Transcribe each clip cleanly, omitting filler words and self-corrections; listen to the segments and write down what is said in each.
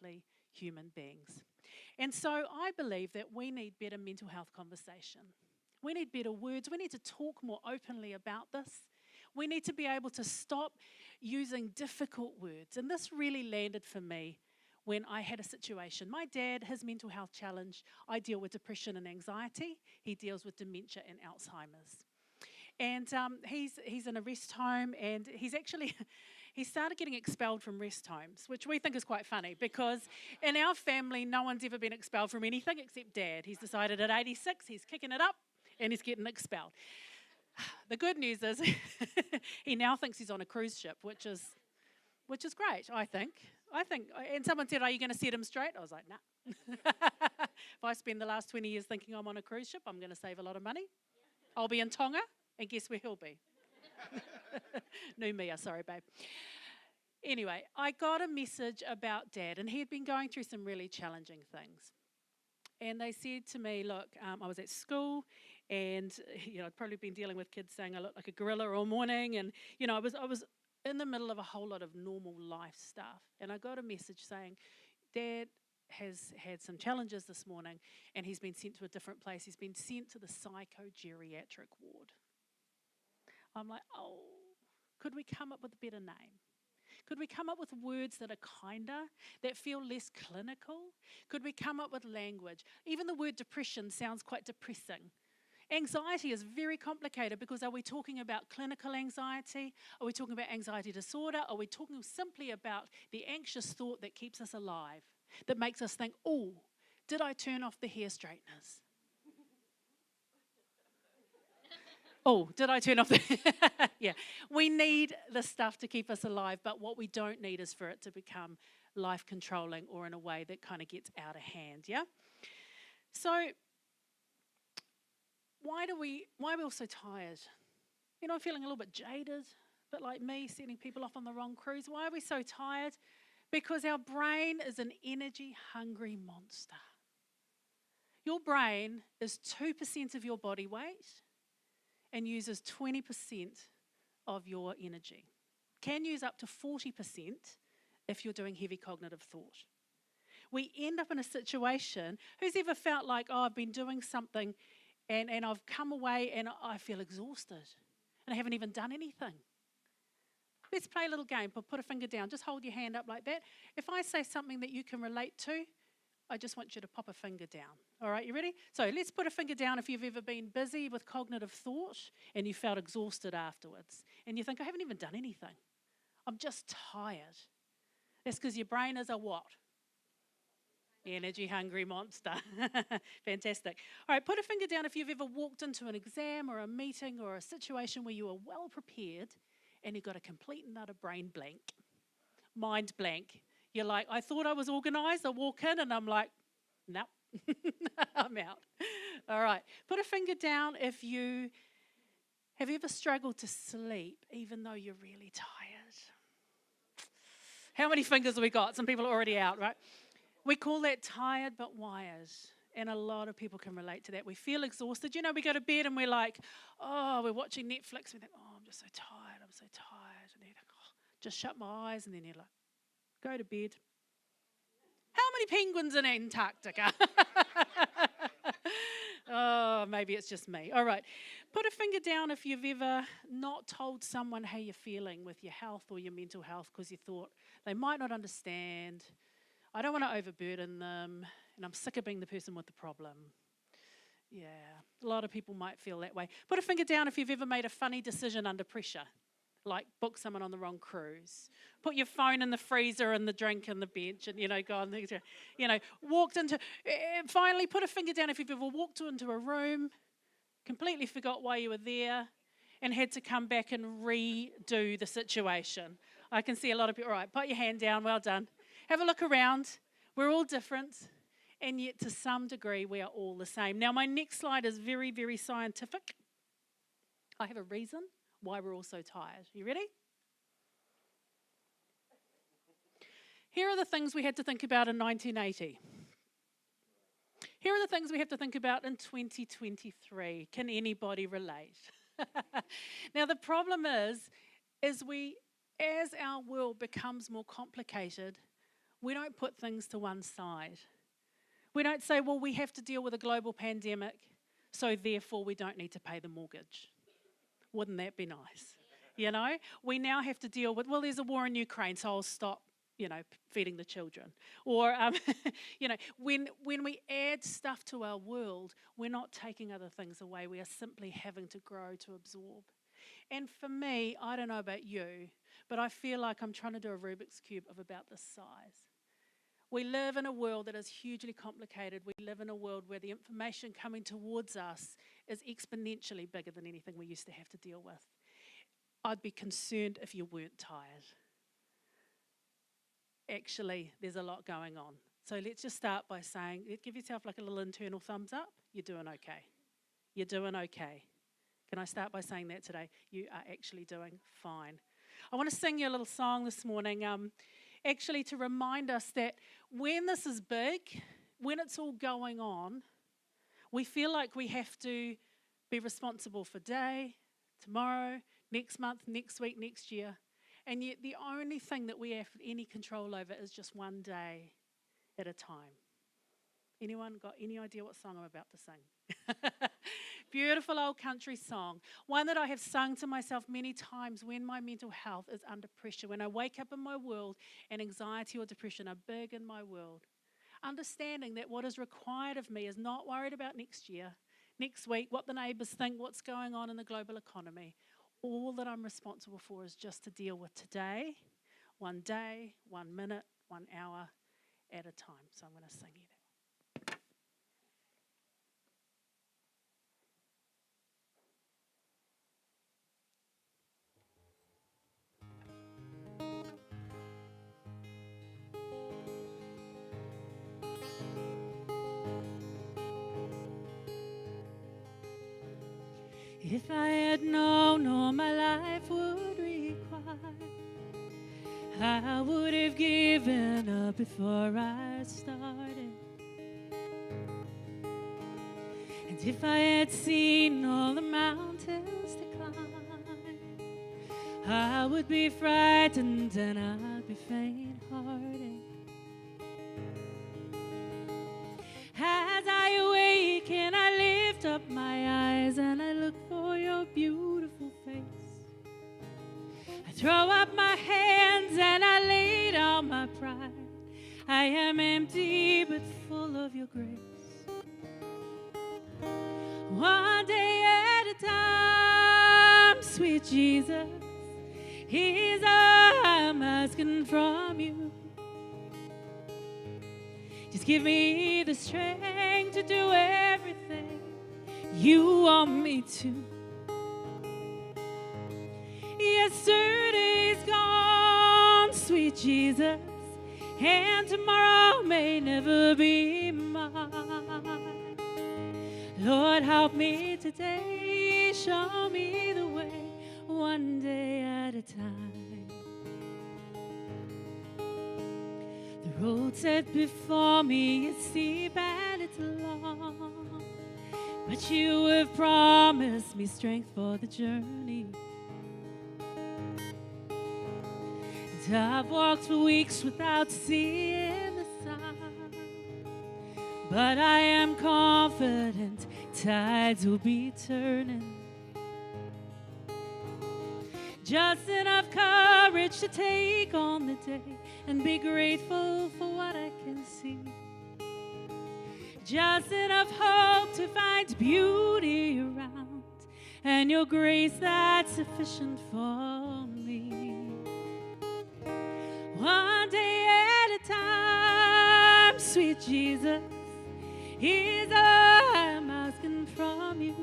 completely human beings. And so I believe that we need better mental health conversation. We need better words. We need to talk more openly about this. We need to be able to stop using difficult words. And this really landed for me when I had a situation. My dad, his mental health challenge, I deal with depression and anxiety. He deals with dementia and Alzheimer's. And he's in a rest home, and he started getting expelled from rest homes, which we think is quite funny because in our family, no one's ever been expelled from anything except Dad. He's decided at 86, he's kicking it up, and he's getting expelled. The good news is he now thinks he's on a cruise ship, which is great, I think. And someone said, "Are you going to set him straight?" I was like, "Nah." If I spend the last 20 years thinking I'm on a cruise ship, I'm going to save a lot of money. I'll be in Tonga, and guess where he'll be? Numia, sorry, babe. Anyway, I got a message about Dad, and he had been going through some really challenging things. And they said to me, look, I was at school, and I'd probably been dealing with kids saying I look like a gorilla all morning, and I was in the middle of a whole lot of normal life stuff. And I got a message saying, Dad has had some challenges this morning, and he's been sent to a different place. He's been sent to the psychogeriatric ward. I'm like, oh, could we come up with a better name? Could we come up with words that are kinder, that feel less clinical? Could we come up with language? Even the word depression sounds quite depressing. Anxiety is very complicated because are we talking about clinical anxiety? Are we talking about anxiety disorder? Are we talking simply about the anxious thought that keeps us alive, that makes us think, oh, did I turn off the hair straighteners? Oh, did I turn off the... Yeah, we need the stuff to keep us alive, but what we don't need is for it to become life-controlling or in a way that kind of gets out of hand, yeah? So, why are we all so tired? I'm feeling a little bit jaded, a bit like me, sending people off on the wrong cruise. Why are we so tired? Because our brain is an energy-hungry monster. Your brain is 2% of your body weight and uses 20% of your energy. Can use up to 40% if you're doing heavy cognitive thought. We end up in a situation, who's ever felt like, oh, I've been doing something and I've come away and I feel exhausted and I haven't even done anything. Let's play a little game. Put a finger down. Just hold your hand up like that. If I say something that you can relate to, I just want you to pop a finger down. All right, you ready? So let's put a finger down if you've ever been busy with cognitive thought and you felt exhausted afterwards. And you think, I haven't even done anything. I'm just tired. That's because your brain is a what? Energy-hungry monster. Fantastic. All right, put a finger down if you've ever walked into an exam or a meeting or a situation where you were well prepared and you got a complete and utter brain blank, mind blank. You're like, I thought I was organised. I walk in and I'm like, no, I'm out. All right. Put a finger down if you have ever struggled to sleep even though you're really tired. How many fingers have we got? Some people are already out, right? We call that tired but wired. And a lot of people can relate to that. We feel exhausted. We go to bed and we're like, oh, we're watching Netflix. We think, oh, I'm just so tired. I'm so tired. And then you think, oh, just shut my eyes. And then you're like, go to bed. How many penguins in Antarctica? Oh, maybe it's just me. All right. Put a finger down if you've ever not told someone how you're feeling with your health or your mental health because you thought they might not understand. I don't want to overburden them, and I'm sick of being the person with the problem. Yeah, a lot of people might feel that way. Put a finger down if you've ever made a funny decision under pressure, like book someone on the wrong cruise, put your phone in the freezer and the drink on the bench, and go on. Walked into. Finally, put a finger down if you've ever walked into a room, completely forgot why you were there, and had to come back and redo the situation. I can see a lot of people. All right, put your hand down. Well done. Have a look around. We're all different, and yet to some degree we are all the same. Now, my next slide is very, very scientific. I have a reason why we're all so tired. You ready? Here are the things we had to think about in 1980. Here are the things we have to think about in 2023. Can anybody relate? Now, the problem is as our world becomes more complicated, we don't put things to one side. We don't say, well, we have to deal with a global pandemic, so therefore we don't need to pay the mortgage. Wouldn't that be nice? You know, we now have to deal with, well, there's a war in Ukraine, so I'll stop, feeding the children. Or, when we add stuff to our world, we're not taking other things away. We are simply having to grow to absorb. And for me, I don't know about you, but I feel like I'm trying to do a Rubik's Cube of about this size. We live in a world that is hugely complicated. We live in a world where the information coming towards us is exponentially bigger than anything we used to have to deal with. I'd be concerned if you weren't tired. Actually, there's a lot going on. So let's just start by saying, give yourself like a little internal thumbs up. You're doing okay. You're doing okay. Can I start by saying that today? You are actually doing fine. I want to sing you a little song this morning, actually to remind us that when this is big, when it's all going on, we feel like we have to be responsible for today, tomorrow, next month, next week, next year. And yet the only thing that we have any control over is just one day at a time. Anyone got any idea what song I'm about to sing? Beautiful old country song. One that I have sung to myself many times when my mental health is under pressure. When I wake up in my world and anxiety or depression are big in my world. Understanding that what is required of me is not worried about next year, next week, what the neighbours think, what's going on in the global economy. All that I'm responsible for is just to deal with today, 1 day, 1 minute, 1 hour at a time. So I'm going to sing you that. If I had known all my life would require, I would have given up before I started. And if I had seen all the mountains to climb, I would be frightened and I'd be faint-hearted. As I awake and I lift up my eyes and I look for your beautiful face, I throw up my hands and I lay down my pride. I am empty but full of your grace. One day at a time, sweet Jesus, here's all I'm asking from you. Just give me the strength to do everything you want me to. Yesterday's gone, sweet Jesus, and tomorrow may never be mine. Lord, help me today, show me the way, one day at a time. The road set before me is steep and it's long, but you have promised me strength for the journey. And I've walked for weeks without seeing the sun, but I am confident tides will be turning. Just enough courage to take on the day and be grateful for what I can see. Just enough hope to find beauty around, and your grace that's sufficient for me. One day at a time, sweet Jesus, here's all I'm asking from you.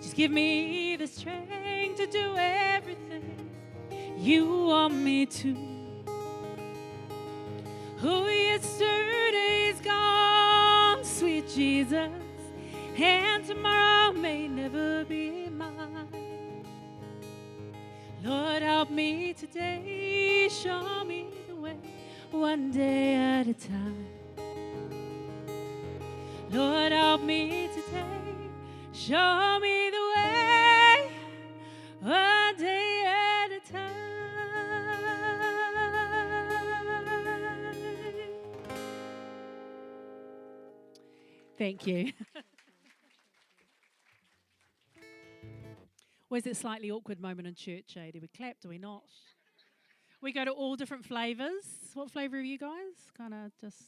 Just give me the strength to do everything you want me to. Oh, yesterday's gone, sweet Jesus, and tomorrow may never be mine. Lord, help me today, show me the way, one day at a time. Lord, help me today, show me the way, one day at a time. Thank you. Where's that slightly awkward moment in church, eh? Do we clap? Do we not? We go to all different flavours. What flavour are you guys? Kind of just...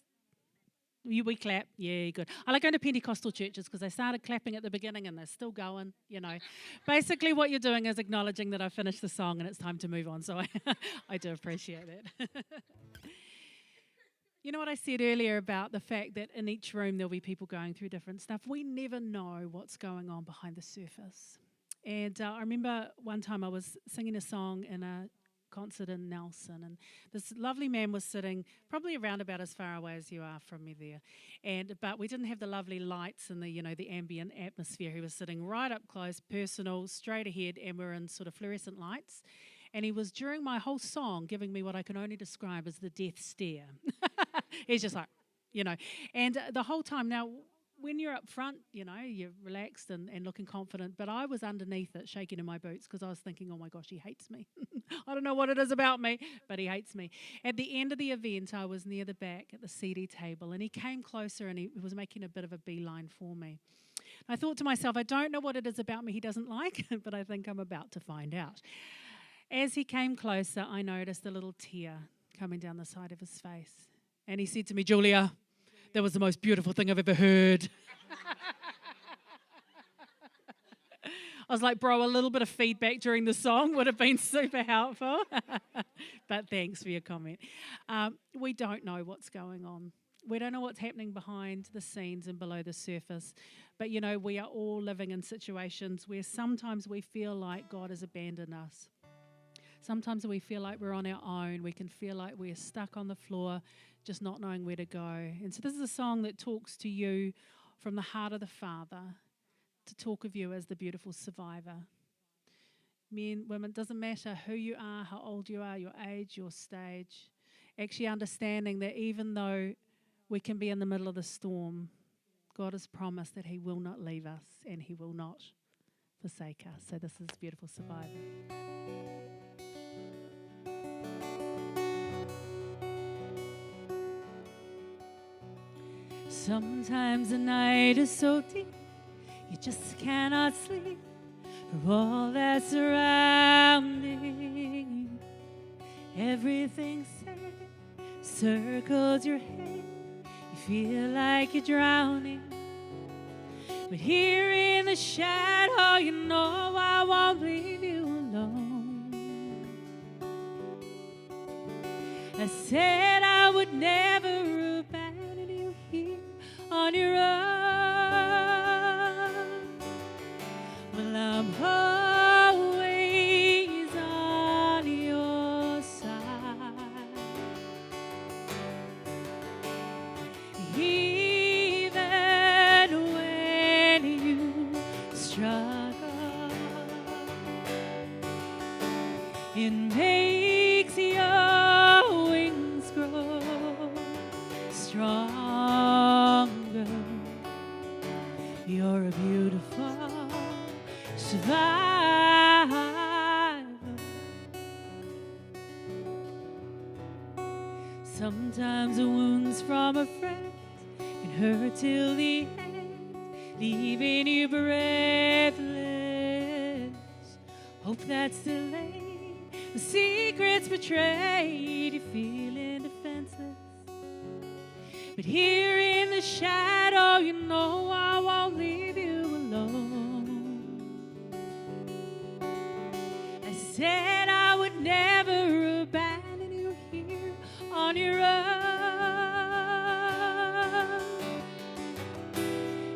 We clap. Yeah, good. I like going to Pentecostal churches because they started clapping at the beginning and they're still going, you know. Basically what you're doing is acknowledging that I've finished the song and it's time to move on. So I do appreciate that. You know what I said earlier about the fact that in each room there'll be people going through different stuff. We never know what's going on behind the surface. And I remember one time I was singing a song in a concert in Nelson, and this lovely man was sitting probably around about as far away as you are from me there. But we didn't have the lovely lights and the ambient atmosphere. He was sitting right up close, personal, straight ahead, and we're in sort of fluorescent lights. And he was, during my whole song, giving me what I can only describe as the death stare. He's just like, and the whole time. Now, when you're up front, you're relaxed and looking confident, but I was underneath it, shaking in my boots, because I was thinking, oh my gosh, he hates me. I don't know what it is about me, but he hates me. At the end of the event, I was near the back at the CD table, and he came closer and he was making a bit of a beeline for me. I thought to myself, I don't know what it is about me he doesn't like, but I think I'm about to find out. As he came closer, I noticed a little tear coming down the side of his face. And he said to me, Julia, that was the most beautiful thing I've ever heard. I was like, bro, a little bit of feedback during the song would have been super helpful. But thanks for your comment. We don't know what's going on. We don't know what's happening behind the scenes and below the surface. But, we are all living in situations where sometimes we feel like God has abandoned us. Sometimes we feel like we're on our own. We can feel like we're stuck on the floor, just not knowing where to go. And so this is a song that talks to you from the heart of the Father, to talk of you as the beautiful survivor. Men, women, it doesn't matter who you are, how old you are, your age, your stage. Actually understanding that even though we can be in the middle of the storm, God has promised that he will not leave us and he will not forsake us. So this is Beautiful Survivor. Sometimes the night is so deep, you just cannot sleep for all that's surrounding you. Everything said circles your head. You feel like you're drowning, but here in the shadow, you know I won't leave you alone. I said I would never abandon you here on your own. Well, I'm always on your side, even when you struggle. It makes your wings grow stronger. You're a beautiful survivor. Sometimes the wounds from a friend can hurt till the end, leaving you breathless. Hope that's delayed, the secrets betrayed, you're feeling defenseless. But here in the shadow, you know I won't leave you alone. I said I would never abandon you here on your own.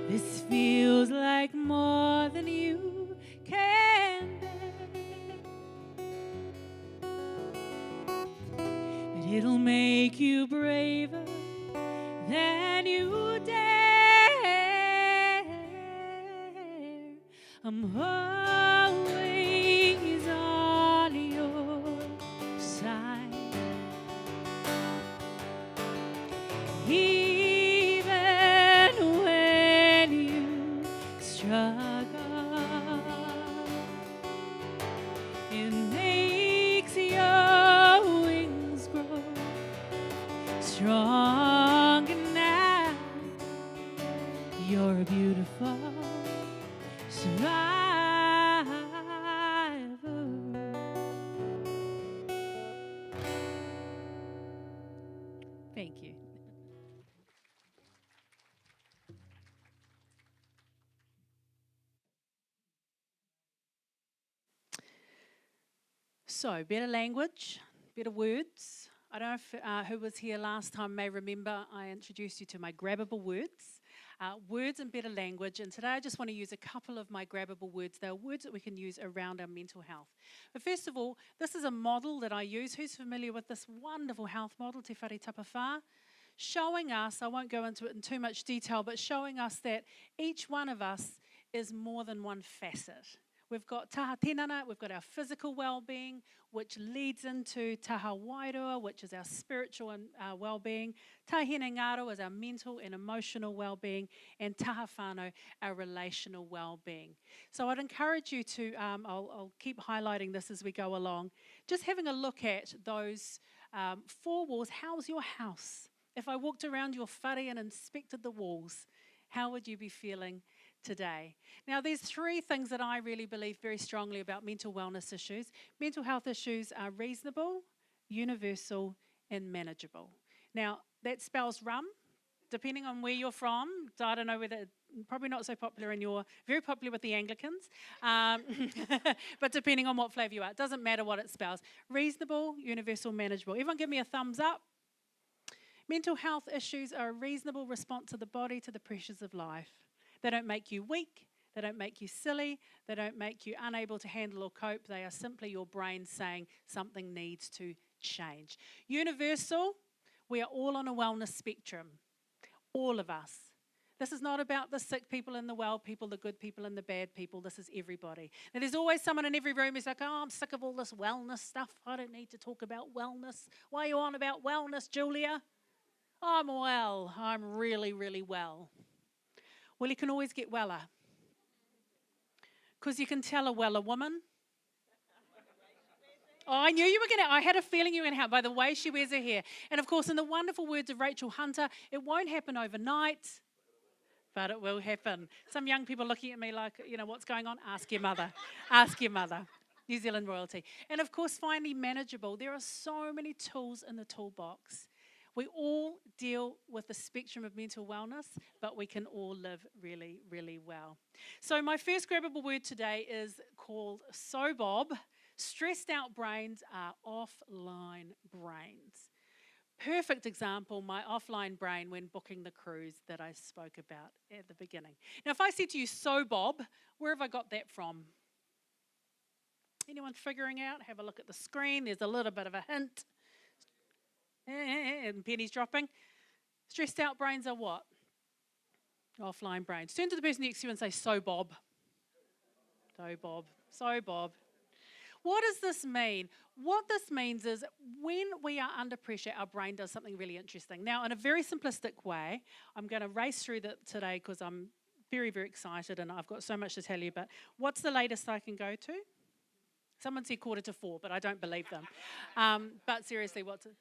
This feels like more than you can bear, but it'll make you braver than you dare. I'm always on your side, even when you struggle. It makes your wings grow stronger now. You're a beautiful survivor. Thank you. So, better language, better words. I don't know if who was here last time may remember I introduced you to my grabbable words. Words and better language. And today I just want to use a couple of my grabbable words. They're words that we can use around our mental health. But first of all, this is a model that I use. Who's familiar with this wonderful health model, Te Whare Tapawhā? Showing us, I won't go into it in too much detail, but showing us that each one of us is more than one facet. We've got taha tinana, we've got our physical well-being, which leads into taha wairua, which is our spiritual and well-being. Tahine ngaro is our mental and emotional well-being, and taha whānau, our relational well-being. So I'd encourage you to, I'll keep highlighting this as we go along, just having a look at those 4 walls. How's your house? If I walked around your whare and inspected the walls, how would you be feeling today? Now, there's 3 things that I really believe very strongly about mental wellness issues. Mental health issues are reasonable, universal, and manageable. Now, that spells rum, depending on where you're from. So I don't know whether, probably not so popular in your, very popular with the Anglicans, but depending on what flavour you are, it doesn't matter what it spells. Reasonable, universal, manageable. Everyone give me a thumbs up. Mental health issues are a reasonable response to the body to the pressures of life. They don't make you weak, they don't make you silly, they don't make you unable to handle or cope. They are simply your brain saying something needs to change. Universal, we are all on a wellness spectrum, all of us. This is not about the sick people and the well people, the good people and the bad people. This is everybody. Now, there's always someone in every room who's like, oh, I'm sick of all this wellness stuff. I don't need to talk about wellness. Why are you on about wellness, Julia? I'm well. I'm really, really well. Well, you can always get weller. Because you can tell a weller woman. Oh, I knew you were going to, I had a feeling you were going to have by the way she wears her hair. And of course, in the wonderful words of Rachel Hunter, it won't happen overnight, but it will happen. Some young people looking at me like, what's going on? Ask your mother. Ask your mother. New Zealand royalty. And of course, finally, manageable. There are so many tools in the toolbox. We all deal with the spectrum of mental wellness, but we can all live really, really well. So my first grabbable word today is called SOBOB. Stressed out brains are offline brains. Perfect example, my offline brain when booking the cruise that I spoke about at the beginning. Now, if I said to you SOBOB, where have I got that from? Anyone figuring out? Have a look at the screen. There's a little bit of a hint. And pennies dropping. Stressed out brains are what? Offline brains. Turn to the person next to you and say, so Bob. So Bob. So Bob. What does this mean? What this means is when we are under pressure, our brain does something really interesting. Now, in a very simplistic way, I'm going to race through that today because I'm very, very excited and I've got so much to tell you. But what's the latest I can go to? Someone said 3:45, but I don't believe them. But seriously, what's it?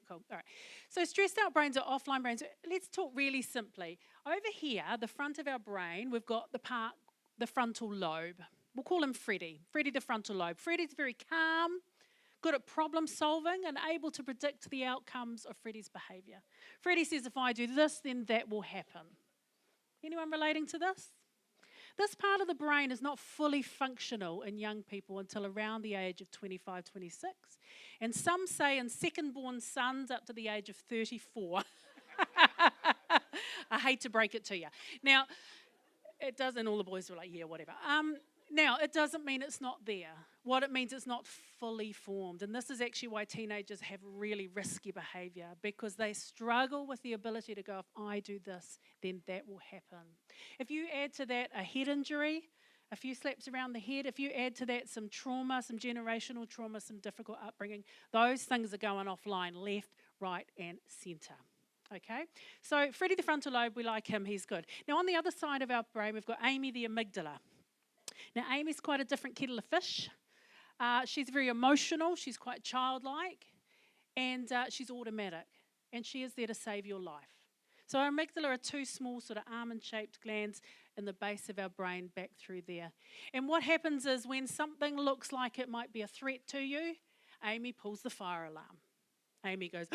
Cool. All right. So stressed out brains are offline brains. Let's talk really simply. Over here, the front of our brain, we've got the frontal lobe. We'll call him Freddie. Freddie the frontal lobe. Freddie's very calm, good at problem solving, and able to predict the outcomes of Freddie's behaviour. Freddie says, if I do this, then that will happen. Anyone relating to this? This part of the brain is not fully functional in young people until around the age of 25, 26. And some say in second-born sons up to the age of 34. I hate to break it to you. Now, it does, and all the boys were like, yeah, whatever. Now, it doesn't mean it's not there. What it means, it's not fully formed. And this is actually why teenagers have really risky behaviour, because they struggle with the ability to go, if I do this, then that will happen. If you add to that a head injury, a few slaps around the head, if you add to that some trauma, some generational trauma, some difficult upbringing, those things are going offline, left, right, and centre. Okay, so Freddie the frontal lobe, we like him, he's good. Now on the other side of our brain, we've got Amy the amygdala. Now Amy's quite a different kettle of fish. She's very emotional, she's quite childlike, and she's automatic, and she is there to save your life. So our amygdala are two small sort of almond-shaped glands in the base of our brain back through there. And what happens is when something looks like it might be a threat to you, Amy pulls the fire alarm. Amy goes,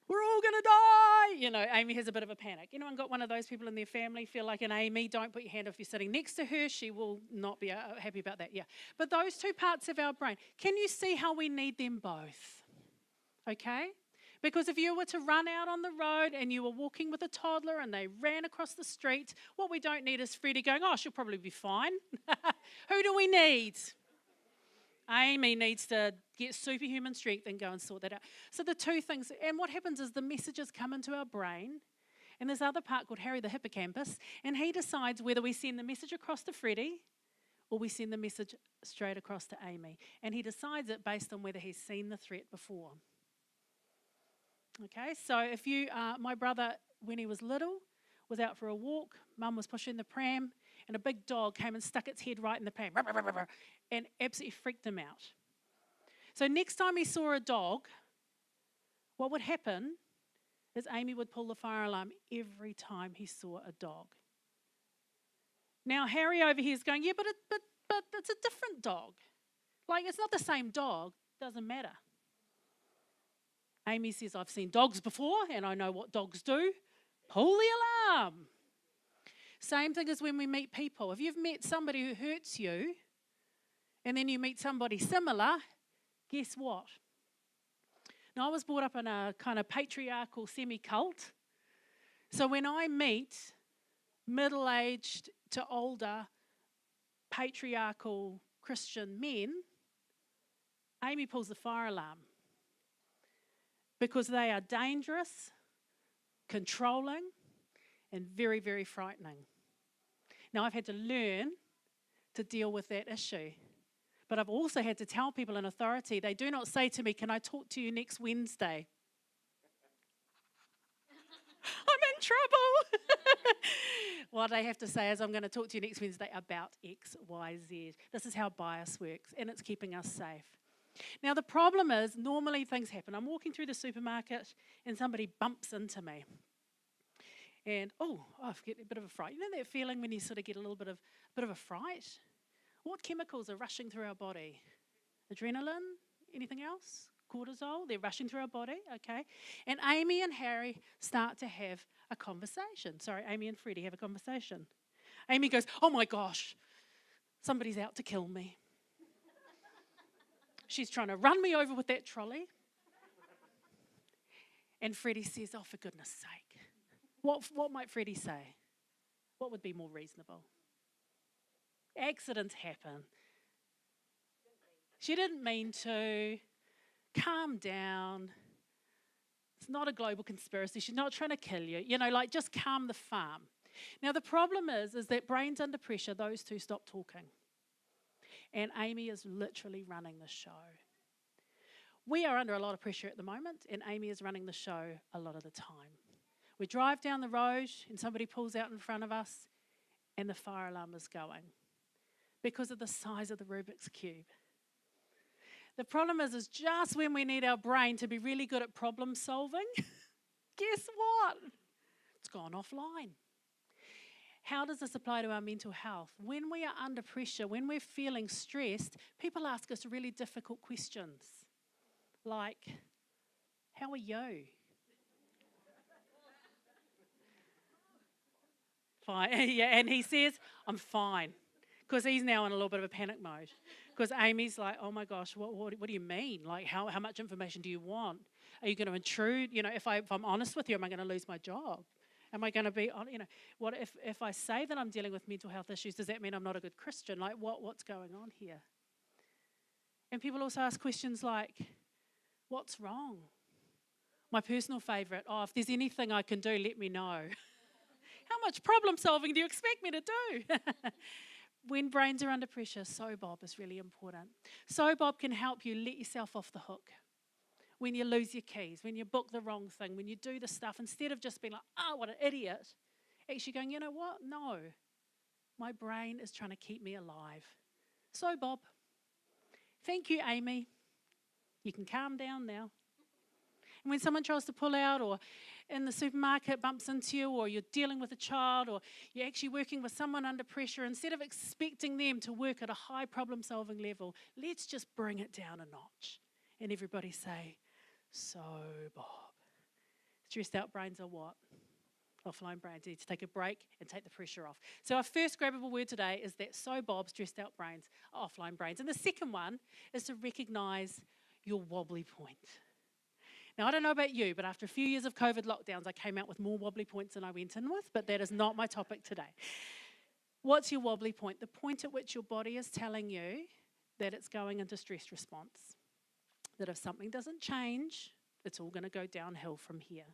we're all going to die. You know, Amy has a bit of a panic. Anyone got one of those people in their family feel like an Amy? Don't put your hand up if you're sitting next to her. She will not be happy about that. Yeah. But those two parts of our brain, can you see how we need them both? Okay? Because if you were to run out on the road and you were walking with a toddler and they ran across the street, what we don't need is Freddie going, oh, she'll probably be fine. Who do we need? Amy needs to get superhuman strength and go and sort that out. So the two things, and what happens is the messages come into our brain, and there's another part called Harry the hippocampus, and he decides whether we send the message across to Freddie or we send the message straight across to Amy. And he decides it based on whether he's seen the threat before. Okay, so if you, my brother, when he was little, was out for a walk, Mum was pushing the pram, and a big dog came and stuck its head right in the pram, and absolutely freaked him out. So next time he saw a dog, what would happen is Amy would pull the fire alarm every time he saw a dog. Now Harry over here is going, yeah, but it's a different dog. Like, it's not the same dog, doesn't matter. Amy says, I've seen dogs before and I know what dogs do. Pull the alarm. Same thing as when we meet people. If you've met somebody who hurts you and then you meet somebody similar, guess what? Now, I was brought up in a kind of patriarchal semi-cult. So when I meet middle-aged to older patriarchal Christian men, Amy pulls the fire alarm. Because they are dangerous, controlling, and very, very frightening. Now, I've had to learn to deal with that issue. But I've also had to tell people in authority, they do not say to me, can I talk to you next Wednesday? I'm in trouble. What they have to say is, I'm going to talk to you next Wednesday about X, Y, Z. This is how bias works, and it's keeping us safe. Now, the problem is, normally things happen. I'm walking through the supermarket and somebody bumps into me. And, I get a bit of a fright. You know that feeling when you sort of get a little bit of a fright? What chemicals are rushing through our body? Adrenaline? Anything else? Cortisol? They're rushing through our body, okay? And Amy and Harry start to have a conversation. Sorry, Amy and Freddie have a conversation. Amy goes, oh my gosh, somebody's out to kill me. She's trying to run me over with that trolley. And Freddie says, oh, for goodness sake. What might Freddie say? What would be more reasonable? Accidents happen. She didn't mean to. Calm down. It's not a global conspiracy. She's not trying to kill you. You know, like, just calm the farm. Now, the problem is that brains under pressure, those two stop talking. And Amy is literally running the show. We are under a lot of pressure at the moment, and Amy is running the show a lot of the time. We drive down the road, and somebody pulls out in front of us, and the fire alarm is going because of the size of the Rubik's Cube. The problem is just when we need our brain to be really good at problem solving, guess what? It's gone offline. How does this apply to our mental health? When we are under pressure, when we're feeling stressed, people ask us really difficult questions. Like, how are you? Fine. Yeah, and he says, I'm fine. Because he's now in a little bit of a panic mode. Because Amy's like, oh my gosh, what do you mean? Like, how much information do you want? Are you going to intrude? You know, if I'm honest with you, am I going to lose my job? Am I going to be, what if I say that I'm dealing with mental health issues, does that mean I'm not a good Christian? Like, what's going on here? And people also ask questions like, what's wrong? My personal favourite, if there's anything I can do, let me know. How much problem solving do you expect me to do? When brains are under pressure, SOBOB is really important. SOBOB can help you let yourself off the hook. When you lose your keys, when you book the wrong thing, when you do the stuff, instead of just being like, what an idiot, actually going, you know what? No, my brain is trying to keep me alive. SOBOB. Thank you, Amy. You can calm down now. And when someone tries to pull out, or in the supermarket bumps into you, or you're dealing with a child, or you're actually working with someone under pressure, instead of expecting them to work at a high problem-solving level, let's just bring it down a notch. And everybody say, so Bob. Stressed out brains are what? Offline brains. You need to take a break and take the pressure off. So our first grabbable word today is that so Bob, stressed out brains are offline brains. And the second one is to recognize your wobbly point. Now, I don't know about you, but after a few years of COVID lockdowns, I came out with more wobbly points than I went in with, but that is not my topic today. What's your wobbly point? The point at which your body is telling you that it's going into stress response. That if something doesn't change, it's all going to go downhill from here.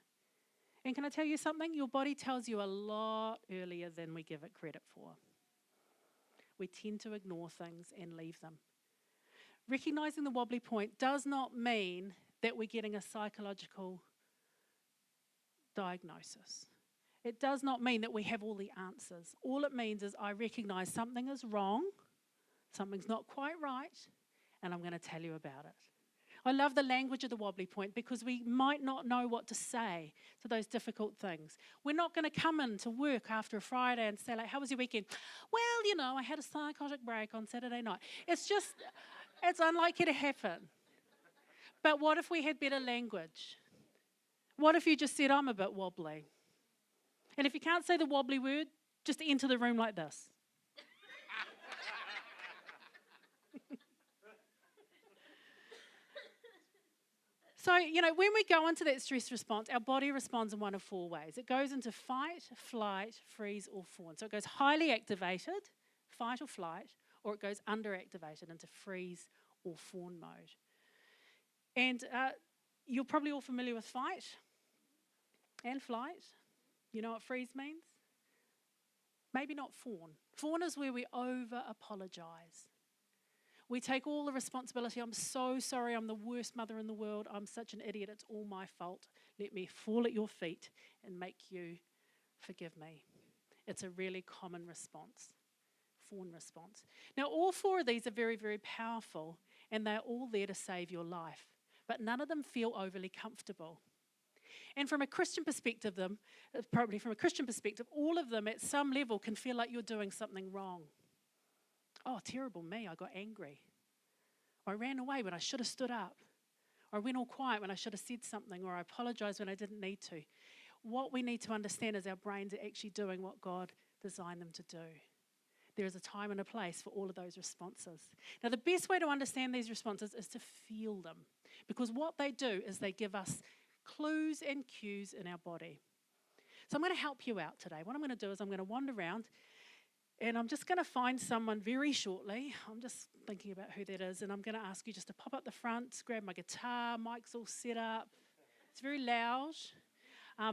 And can I tell you something? Your body tells you a lot earlier than we give it credit for. We tend to ignore things and leave them. Recognizing the wobbly point does not mean that we're getting a psychological diagnosis. It does not mean that we have all the answers. All it means is I recognize something is wrong, something's not quite right, and I'm going to tell you about it. I love the language of the wobbly point because we might not know what to say to those difficult things. We're not going to come into work after a Friday and say, like, how was your weekend? Well, I had a psychotic break on Saturday night. It's unlikely to happen. But what if we had better language? What if you just said, I'm a bit wobbly? And if you can't say the wobbly word, just enter the room like this. So, when we go into that stress response, our body responds in one of four ways. It goes into fight, flight, freeze, or fawn. So it goes highly activated, fight or flight, or it goes underactivated into freeze or fawn mode. And you're probably all familiar with fight and flight. You know what freeze means? Maybe not fawn. Fawn is where we over-apologize. We take all the responsibility. I'm so sorry. I'm the worst mother in the world. I'm such an idiot. It's all my fault. Let me fall at your feet and make you forgive me. It's a really common response, fawn response. Now, all four of these are very, very powerful, and they're all there to save your life. But none of them feel overly comfortable. And from a Christian perspective, all of them at some level can feel like you're doing something wrong. Oh, terrible me, I got angry. Or I ran away when I should have stood up. Or I went all quiet when I should have said something. Or I apologized when I didn't need to. What we need to understand is our brains are actually doing what God designed them to do. There is a time and a place for all of those responses. Now, the best way to understand these responses is to feel them. Because what they do is they give us clues and cues in our body. So I'm going to help you out today. What I'm going to do is I'm going to wander around and I'm just going to find someone very shortly. I'm just thinking about who that is, and I'm going to ask you just to pop up the front, grab my guitar, mic's all set up. It's very loud.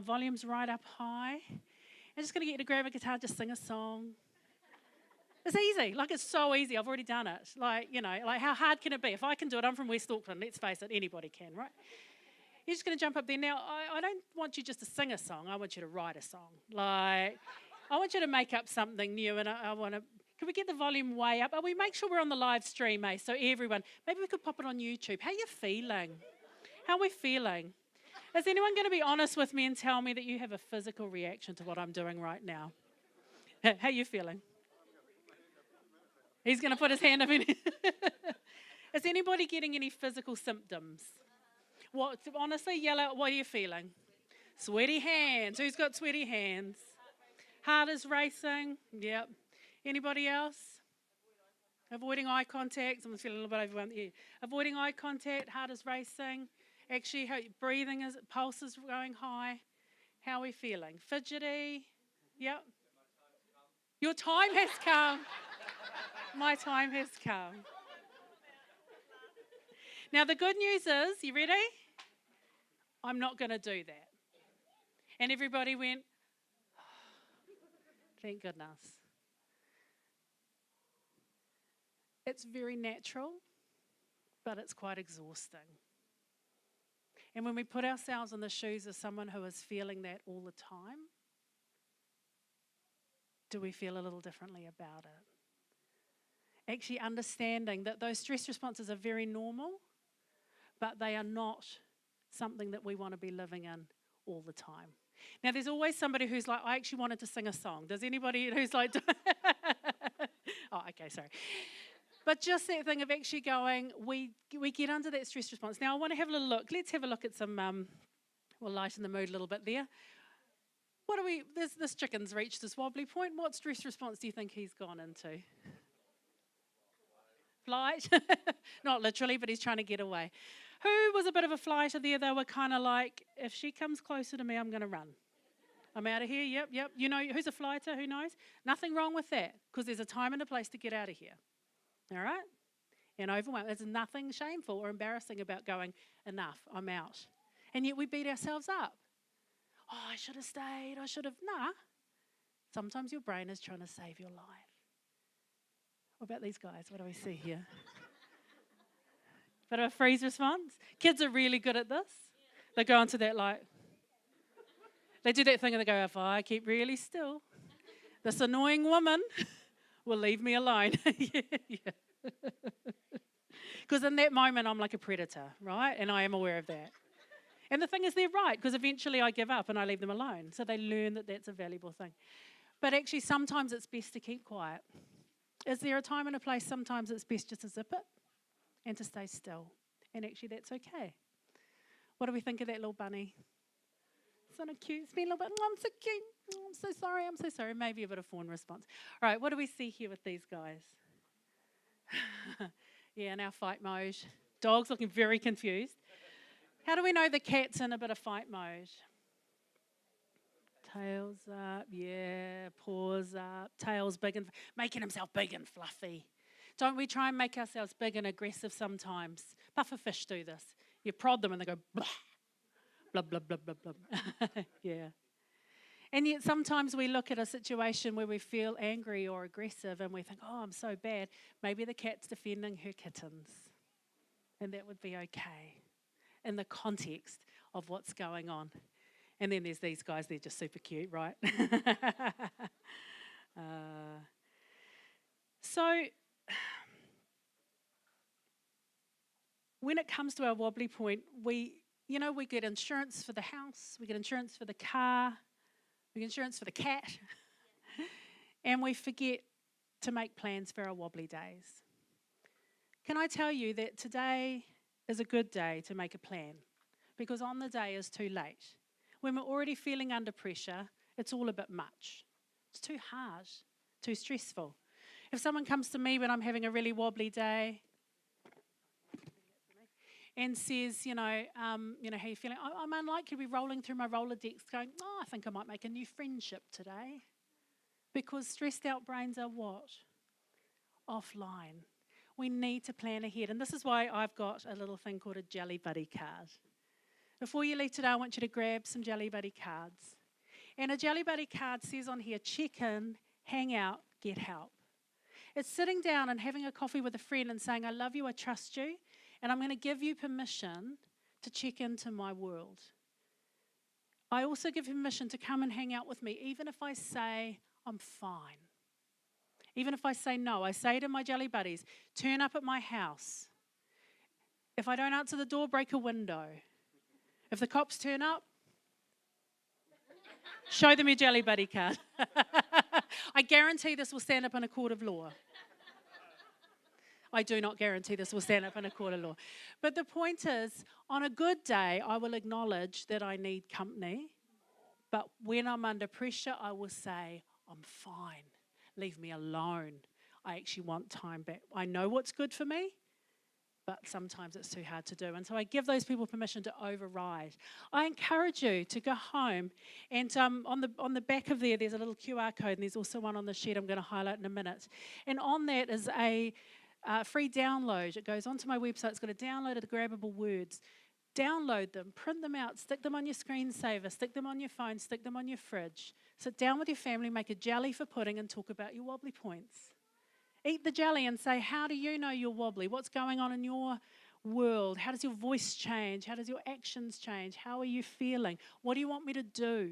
Volume's right up high. I'm just going to get you to grab a guitar, just sing a song. It's easy. It's so easy. I've already done it. How hard can it be? If I can do it, I'm from West Auckland. Let's face it, anybody can, right? You're just going to jump up there. Now, I don't want you just to sing a song. I want you to write a song. I want you to make up something new, and I want to... Can we get the volume way up? We make sure we're on the live stream, so everyone... Maybe we could pop it on YouTube. How are you feeling? How are we feeling? Is anyone going to be honest with me and tell me that you have a physical reaction to what I'm doing right now? How are you feeling? He's going to put his hand up in. Is anybody getting any physical symptoms? Honestly, yell out, what are you feeling? Sweaty hands. Who's got sweaty hands? Heart is racing. Yep. Anybody else? Avoiding eye contact. Someone's feeling a little bit overwhelmed. Yeah. Avoiding eye contact. Heart is racing. Actually, breathing pulse is going high. How are we feeling? Fidgety. Yep. Your time has come. My time has come. Now, the good news is, you ready? I'm not going to do that. And everybody went, thank goodness. It's very natural, but it's quite exhausting. And when we put ourselves in the shoes of someone who is feeling that all the time, do we feel a little differently about it? Actually understanding that those stress responses are very normal, but they are not something that we want to be living in all the time. Now, there's always somebody who's like, I actually wanted to sing a song. Does anybody who's like, oh, okay, sorry. But just that thing of actually going, we get under that stress response. Now, I want to have a little look. Let's have a look at some, we'll lighten the mood a little bit there. This chicken's reached this wobbly point. What stress response do you think he's gone into? Flight? Not literally, but he's trying to get away. Who was a bit of a flighter there? They were kind of like, if she comes closer to me, I'm going to run. I'm out of here, yep. You know, who's a flighter? Who knows? Nothing wrong with that, because there's a time and a place to get out of here. All right? And overwhelmed. There's nothing shameful or embarrassing about going, enough, I'm out. And yet we beat ourselves up. Oh, I should have stayed. I should have. Nah. Sometimes your brain is trying to save your life. What about these guys? What do we see here? Bit of a freeze response. Kids are really good at this. They go into that like, they do that thing and they go, if I keep really still, this annoying woman will leave me alone. Yeah. Because in that moment, I'm like a predator, right? And I am aware of that. And the thing is, they're right, because eventually I give up and I leave them alone. So they learn that that's a valuable thing. But actually, sometimes it's best to keep quiet. Is there a time and a place? Sometimes it's best just to zip it and to stay still. And actually, that's okay. What do we think of that little bunny? Isn't it cute? It's been a little bit, oh, I'm so cute. Oh, I'm so sorry. Maybe a bit of fawn response. All right, what do we see here with these guys? Yeah, in our fight mode. Dog's looking very confused. How do we know the cat's in a bit of fight mode? Tails up, yeah, paws up, tails big and making himself big and fluffy. Don't we try and make ourselves big and aggressive sometimes? Pufferfish do this. You prod them and they go blah, blah, blah, blah, blah, blah. Yeah. And yet sometimes we look at a situation where we feel angry or aggressive and we think, oh, I'm so bad. Maybe the cat's defending her kittens. And that would be okay in the context of what's going on. And then there's these guys, they're just super cute, right? So when it comes to our wobbly point, we get insurance for the house, we get insurance for the car, we get insurance for the cat, and we forget to make plans for our wobbly days. Can I tell you that today is a good day to make a plan? Because on the day is too late. When we're already feeling under pressure, it's all a bit much. It's too hard, too stressful. If someone comes to me when I'm having a really wobbly day and says, how you feeling? I'm unlikely to be rolling through my Rolodex going, I think I might make a new friendship today. Because stressed out brains are what? Offline. We need to plan ahead. And this is why I've got a little thing called a Jelly Buddy card. Before you leave today, I want you to grab some Jelly Buddy cards. And a Jelly Buddy card says on here, check in, hang out, get help. It's sitting down and having a coffee with a friend and saying, I love you, I trust you, and I'm going to give you permission to check into my world. I also give you permission to come and hang out with me, even if I say I'm fine. Even if I say no, I say to my Jelly Buddies, turn up at my house. If I don't answer the door, break a window. If the cops turn up, show them your Jelly Buddy card. I guarantee this will stand up in a court of law. I do not guarantee this will stand up in a court of law. But the point is, on a good day, I will acknowledge that I need company. But when I'm under pressure, I will say, I'm fine. Leave me alone. I actually want time back. I know what's good for me, but sometimes it's too hard to do. And so I give those people permission to override. I encourage you to go home and on the back of there's a little QR code, and there's also one on the sheet I'm going to highlight in a minute. And on that is a free download. It goes onto my website. It's got a download of the grabbable words. Download them, print them out, stick them on your screensaver, stick them on your phone, stick them on your fridge. Sit down with your family, make a jelly for pudding, and talk about your wobbly points. Eat the jelly and say, how do you know you're wobbly? What's going on in your world? How does your voice change? How does your actions change? How are you feeling? What do you want me to do?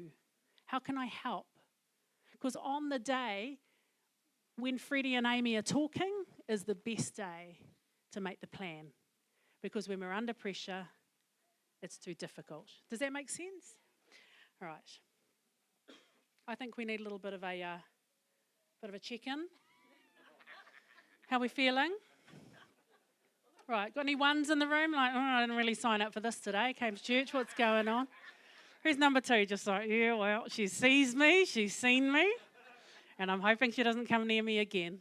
How can I help? Because on the day when Freddie and Amy are talking is the best day to make the plan. Because when we're under pressure, it's too difficult. Does that make sense? All right. I think we need a little bit of a check-in. How are we feeling? Right, got any ones in the room? Like, oh, I didn't really sign up for this today. Came to church, what's going on? Who's number 2? Just like, yeah, well, she sees me, she's seen me, and I'm hoping she doesn't come near me again.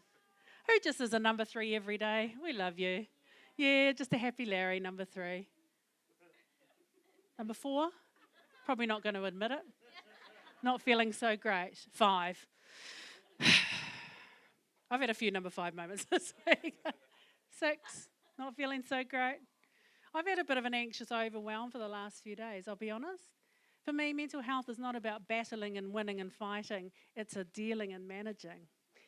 Who just is a number 3 every day? We love you. Yeah, just a happy Larry, number 3. Number 4? Probably not going to admit it. Not feeling so great. 5. I've had a few number 5 moments this week. 6. Not feeling so great. I've had a bit of an anxious overwhelm for the last few days, I'll be honest. For me, mental health is not about battling and winning and fighting. It's a dealing and managing.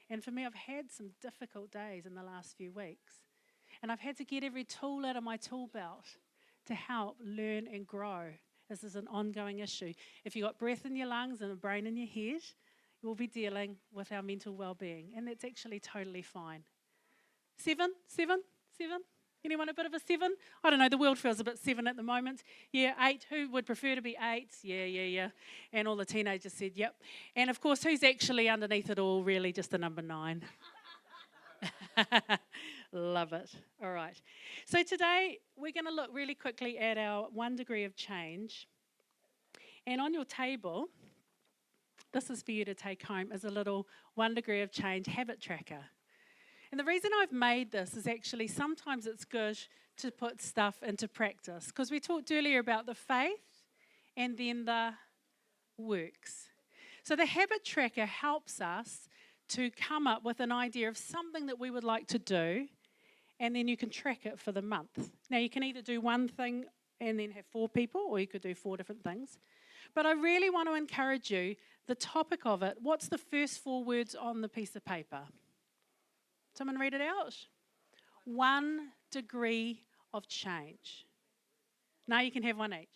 And for me, I've had some difficult days in the last few weeks. And I've had to get every tool out of my tool belt to help learn and grow. This is an ongoing issue. If you've got breath in your lungs and a brain in your head, you will be dealing with our mental well-being. And that's actually totally fine. 7? Anyone a bit of a 7? I don't know, the world feels a bit 7 at the moment. Yeah, 8. Who would prefer to be 8? Yeah. And all the teenagers said, yep. And of course, who's actually underneath it all, really just a number 9? Love it. All right. So today, we're going to look really quickly at our 1 degree of change. And on your table, this is for you to take home, is a little 1 degree of change habit tracker. And the reason I've made this is actually sometimes it's good to put stuff into practice, because we talked earlier about the faith and then the works. So the habit tracker helps us to come up with an idea of something that we would like to do, and then you can track it for the month. Now you can either do one thing and then have 4 people, or you could do 4 different things. But I really want to encourage you, the topic of it, what's the first 4 words on the piece of paper? Someone read it out. 1 degree of change. Now you can have 1 each.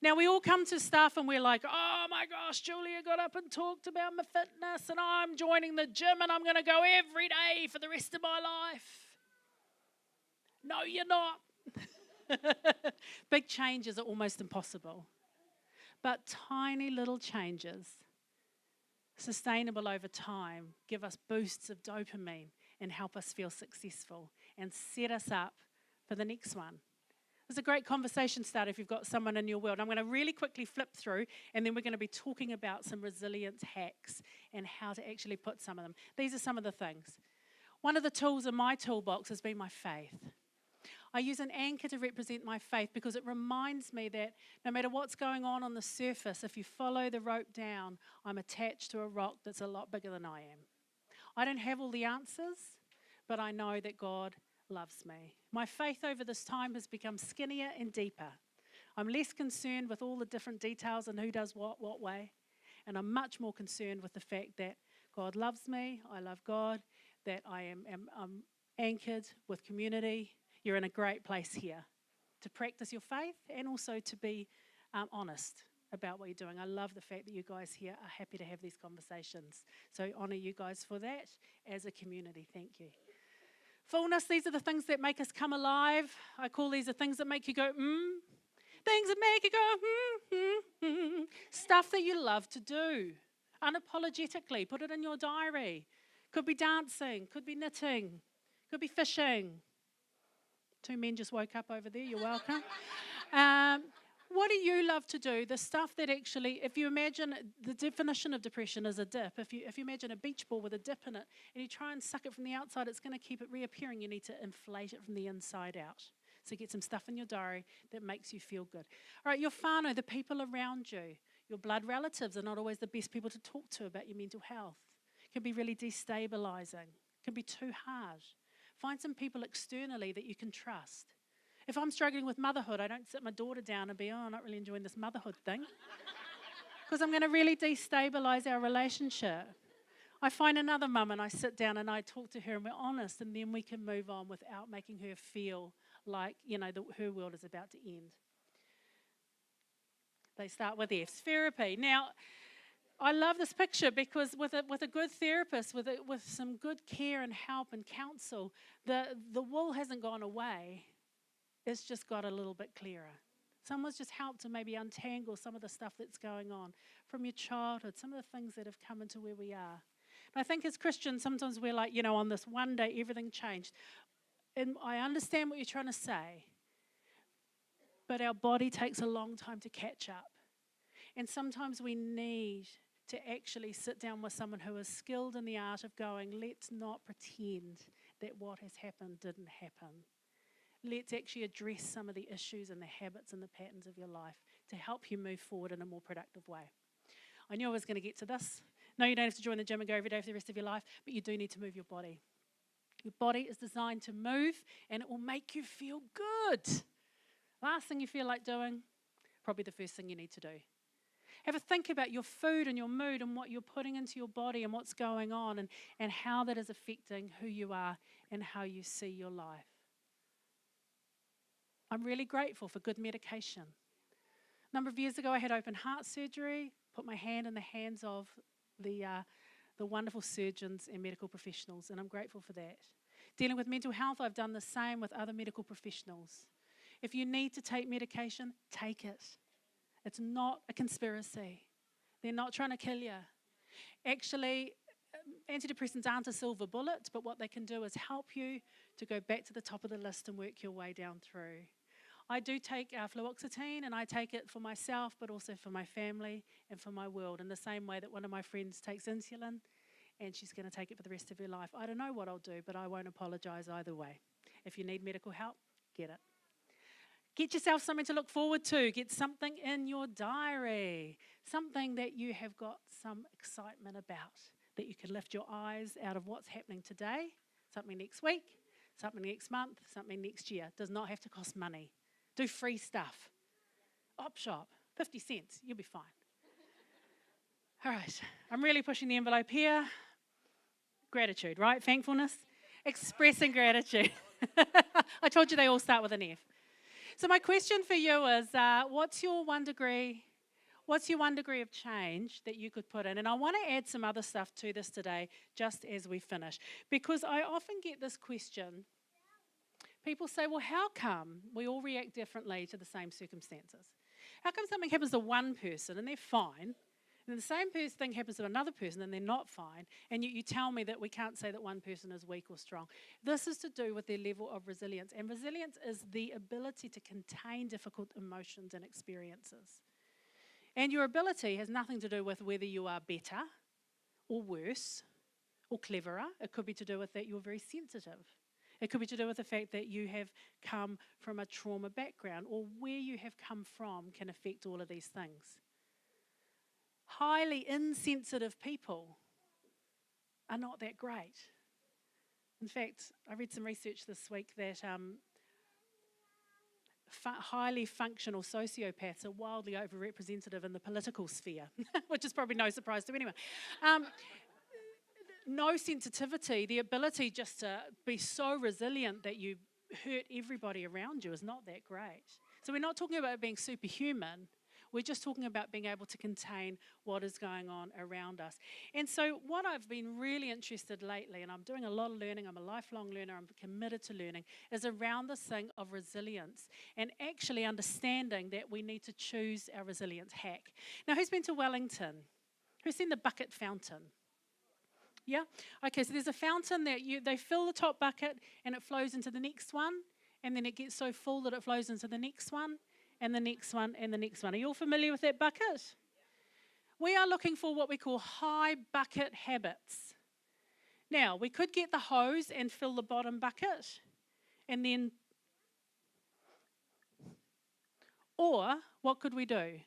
Now we all come to stuff and we're like, oh my gosh, Julia got up and talked about my fitness and I'm joining the gym and I'm going to go every day for the rest of my life. No, you're not. Big changes are almost impossible. But tiny little changes, sustainable over time, give us boosts of dopamine and help us feel successful and set us up for the next one. It's a great conversation starter if you've got someone in your world. I'm going to really quickly flip through and then we're going to be talking about some resilience hacks and how to actually put some of them. These are some of the things. One of the tools in my toolbox has been my faith. I use an anchor to represent my faith because it reminds me that no matter what's going on the surface, if you follow the rope down, I'm attached to a rock that's a lot bigger than I am. I don't have all the answers, but I know that God loves me. My faith over this time has become skinnier and deeper. I'm less concerned with all the different details and who does what way, and I'm much more concerned with the fact that God loves me, I love God, that I am anchored with community. You're in a great place here to practice your faith and also to be honest about what you're doing. I love the fact that you guys here are happy to have these conversations. So honour you guys for that as a community. Thank you. Fullness, these are the things that make us come alive. I call these the things that make you go, Things that make you go, Stuff that you love to do. Unapologetically, put it in your diary. Could be dancing, could be knitting, could be fishing. 2 men just woke up over there, you're welcome. What do you love to do? The stuff that actually, if you imagine, the definition of depression is a dip. If you imagine a beach ball with a dip in it, and you try and suck it from the outside, it's going to keep it reappearing. You need to inflate it from the inside out. So get some stuff in your diary that makes you feel good. All right, your whānau, the people around you, your blood relatives are not always the best people to talk to about your mental health. It can be really destabilizing. It can be too hard. Find some people externally that you can trust. If I'm struggling with motherhood, I don't sit my daughter down and be, I'm not really enjoying this motherhood thing. Because I'm going to really destabilize our relationship. I find another mum and I sit down and I talk to her and we're honest, and then we can move on without making her feel like, her world is about to end. They start with F. Therapy. Now, I love this picture because with a good therapist, with some good care and help and counsel, the wool hasn't gone away. It's just got a little bit clearer. Someone's just helped to maybe untangle some of the stuff that's going on from your childhood, some of the things that have come into where we are. And I think as Christians, sometimes we're like, on this one day, everything changed. And I understand what you're trying to say, but our body takes a long time to catch up. And sometimes we need to actually sit down with someone who is skilled in the art of going, let's not pretend that what has happened didn't happen. Let's actually address some of the issues and the habits and the patterns of your life to help you move forward in a more productive way. I knew I was going to get to this. No, you don't have to join the gym and go every day for the rest of your life, but you do need to move your body. Your body is designed to move, and it will make you feel good. Last thing you feel like doing, probably the first thing you need to do. Have a think about your food and your mood and what you're putting into your body and what's going on and how that is affecting who you are and how you see your life. I'm really grateful for good medication. A number of years ago, I had open heart surgery, put my hand in the hands of the wonderful surgeons and medical professionals, and I'm grateful for that. Dealing with mental health, I've done the same with other medical professionals. If you need to take medication, take it. It's not a conspiracy. They're not trying to kill you. Actually, antidepressants aren't a silver bullet, but what they can do is help you to go back to the top of the list and work your way down through. I do take fluoxetine, and I take it for myself, but also for my family and for my world, in the same way that one of my friends takes insulin, and she's going to take it for the rest of her life. I don't know what I'll do, but I won't apologise either way. If you need medical help, get it. Get yourself something to look forward to. Get something in your diary, something that you have got some excitement about, that you can lift your eyes out of what's happening today, something next week, something next month, something next year. Does not have to cost money. Do free stuff. Op shop, 50 cents, you'll be fine. All right, I'm really pushing the envelope here. Gratitude, right? Thankfulness. Expressing gratitude. I told you they all start with an F. So my question for you is, what's your one degree of change that you could put in? And I want to add some other stuff to this today, just as we finish, because I often get this question. People say, well, how come we all react differently to the same circumstances? How come something happens to one person and they're fine, and the same thing happens to another person and they're not fine, and you tell me that we can't say that one person is weak or strong? This is to do with their level of resilience, and resilience is the ability to contain difficult emotions and experiences. And your ability has nothing to do with whether you are better or worse or cleverer. It could be to do with that you're very sensitive. It could be to do with the fact that you have come from a trauma background, or where you have come from can affect all of these things. Highly insensitive people are not that great. In fact, I read some research this week that highly functional sociopaths are wildly overrepresented in the political sphere, which is probably no surprise to anyone. No sensitivity, the ability just to be so resilient that you hurt everybody around you is not that great. So we're not talking about being superhuman. We're just talking about being able to contain what is going on around us. And so what I've been really interested lately, and I'm doing a lot of learning, I'm a lifelong learner, I'm committed to learning, is around this thing of resilience and actually understanding that we need to choose our resilience hack. Now, who's been to Wellington? Who's seen the bucket fountain? Yeah? Okay, so there's a fountain that they fill the top bucket and it flows into the next one, and then it gets so full that it flows into the next one, and the next one, and the next one. Are you all familiar with that bucket? We are looking for what we call high bucket habits. Now, we could get the hose and fill the bottom bucket, and then, or what could we do?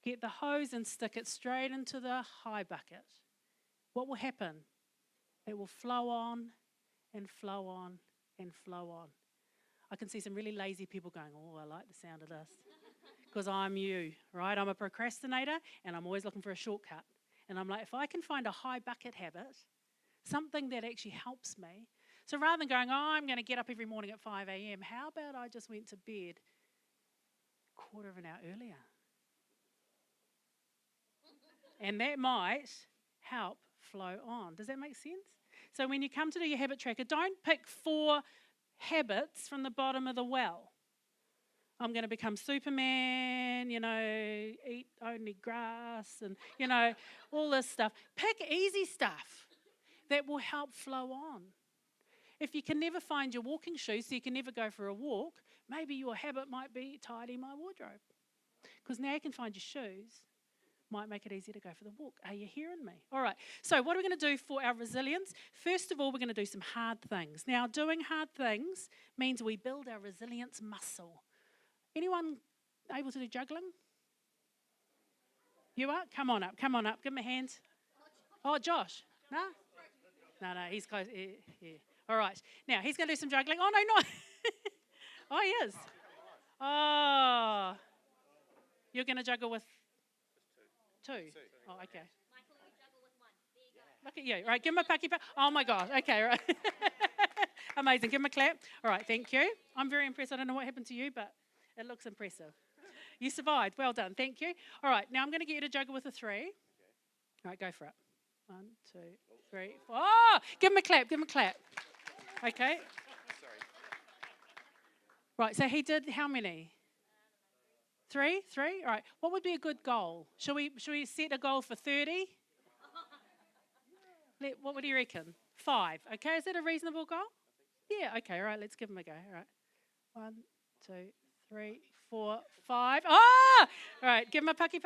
Get the hose and stick it straight into the high bucket. What will happen? It will flow on and flow on and flow on. I can see some really lazy people going, oh, I like the sound of this. Because I'm you, right? I'm a procrastinator and I'm always looking for a shortcut. And I'm like, if I can find a high bucket habit, something that actually helps me. So rather than going, oh, I'm going to get up every morning at 5 a.m., how about I just went to bed a quarter of an hour earlier? And that might help flow on. Does that make sense? So when you come to do your habit tracker, don't pick 4 habits from the bottom of the well. I'm going to become Superman, eat only grass and, all this stuff. Pick easy stuff that will help flow on. If you can never find your walking shoes, so you can never go for a walk, maybe your habit might be tidy my wardrobe. Because now you can find your shoes, might make it easier to go for the walk. Are you hearing me? All right, so what are we going to do for our resilience? First of all, we're going to do some hard things. Now, doing hard things means we build our resilience muscle. Anyone able to do juggling? You are? Come on up. Give him a hand. Oh, Josh. No? No, he's close. Yeah. All right. Now, he's going to do some juggling. Oh, no, not. Oh, he is. Oh. You're going to juggle with two? Oh, okay. Michael, you juggle with one. There you go. Look at you. Right, give him a paki. Oh, my God. Okay, right. Amazing. Give him a clap. All right, thank you. I'm very impressed. I don't know what happened to you, but it looks impressive. You survived. Well done. Thank you. All right, now I'm going to get you to juggle with a 3. All right, go for it. 1, 2, 3, 4. Oh, give him a clap. Okay. Right, so he did how many? 3? All right. What would be a good goal? Should we set a goal for 30? What would you reckon? 5. Okay, is that a reasonable goal? Yeah, okay, all right, let's give him a go. All right. 1, 2, 3, 4, 5. Ah! All right, give him a paki.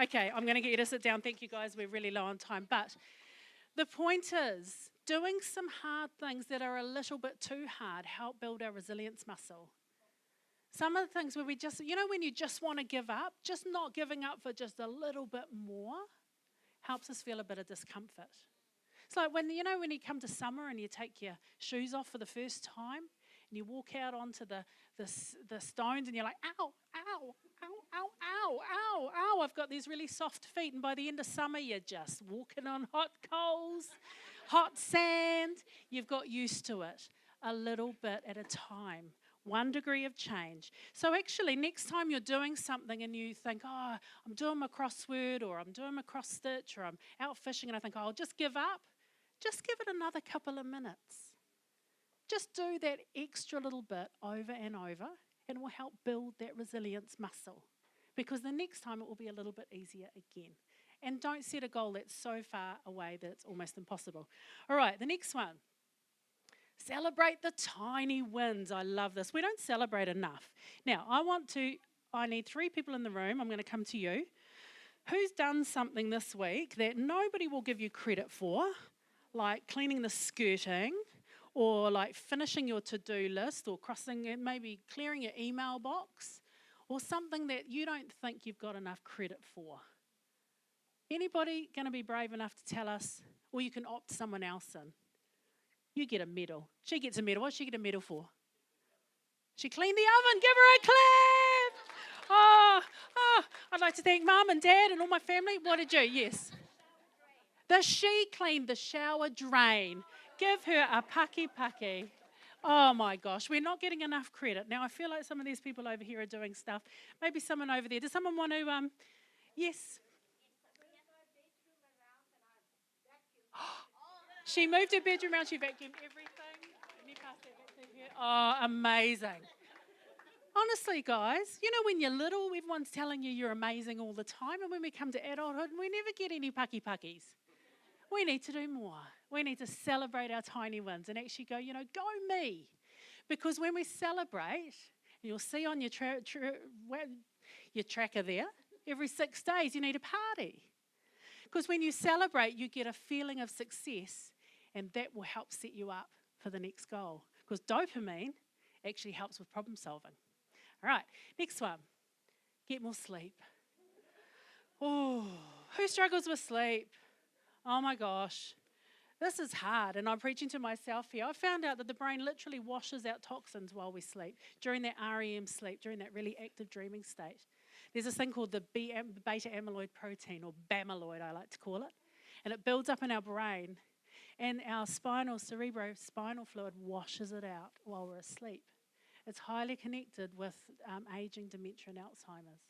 Okay, I'm going to get you to sit down. Thank you, guys. We're really low on time. But the point is, doing some hard things that are a little bit too hard help build our resilience muscle. Some of the things where we just, when you just want to give up, just not giving up for just a little bit more helps us feel a bit of discomfort. It's like when you come to summer and you take your shoes off for the first time and you walk out onto the stones and you're like, ow, ow, ow, ow, ow, ow, ow, I've got these really soft feet. And by the end of summer, you're just walking on hot coals, hot sand. You've got used to it a little bit at a time. 1 degree of change. So actually, next time you're doing something and you think, oh, I'm doing my crossword or I'm doing my cross stitch or I'm out fishing and I think, oh, I'll just give up. Just give it another couple of minutes. Just do that extra little bit over and over and it will help build that resilience muscle because the next time it will be a little bit easier again. And don't set a goal that's so far away that it's almost impossible. All right, the next one. Celebrate the tiny wins. I love this. We don't celebrate enough. Now, I need 3 people in the room. I'm going to come to you. Who's done something this week that nobody will give you credit for, like cleaning the skirting or like finishing your to-do list or maybe clearing your email box or something that you don't think you've got enough credit for? Anybody going to be brave enough to tell us, or you can opt someone else in? You get a medal. She gets a medal. What's she get a medal for? She cleaned the oven. Give her a clap. Oh, I'd like to thank Mum and Dad and all my family. What did you? Yes. She cleaned the shower drain. Give her a paki. Oh my gosh, we're not getting enough credit. Now I feel like some of these people over here are doing stuff. Maybe someone over there. Does someone want to, yes? She moved her bedroom around, she vacuumed everything. Let me pass that back to her. Oh, amazing. Honestly, guys, when you're little, everyone's telling you you're amazing all the time. And when we come to adulthood, we never get any pakis. We need to do more. We need to celebrate our tiny wins and actually go, go me. Because when we celebrate, you'll see on your tracker there, every 6 days you need a party. Because when you celebrate, you get a feeling of success, and that will help set you up for the next goal. Because dopamine actually helps with problem solving. All right, next one. Get more sleep. Oh, who struggles with sleep? Oh my gosh. This is hard, and I'm preaching to myself here. I found out that the brain literally washes out toxins while we sleep, during that REM sleep, during that really active dreaming state. There's this thing called the beta amyloid protein, or bamyloid I like to call it, and it builds up in our brain, and our cerebrospinal fluid washes it out while we're asleep. It's highly connected with aging, dementia, and Alzheimer's.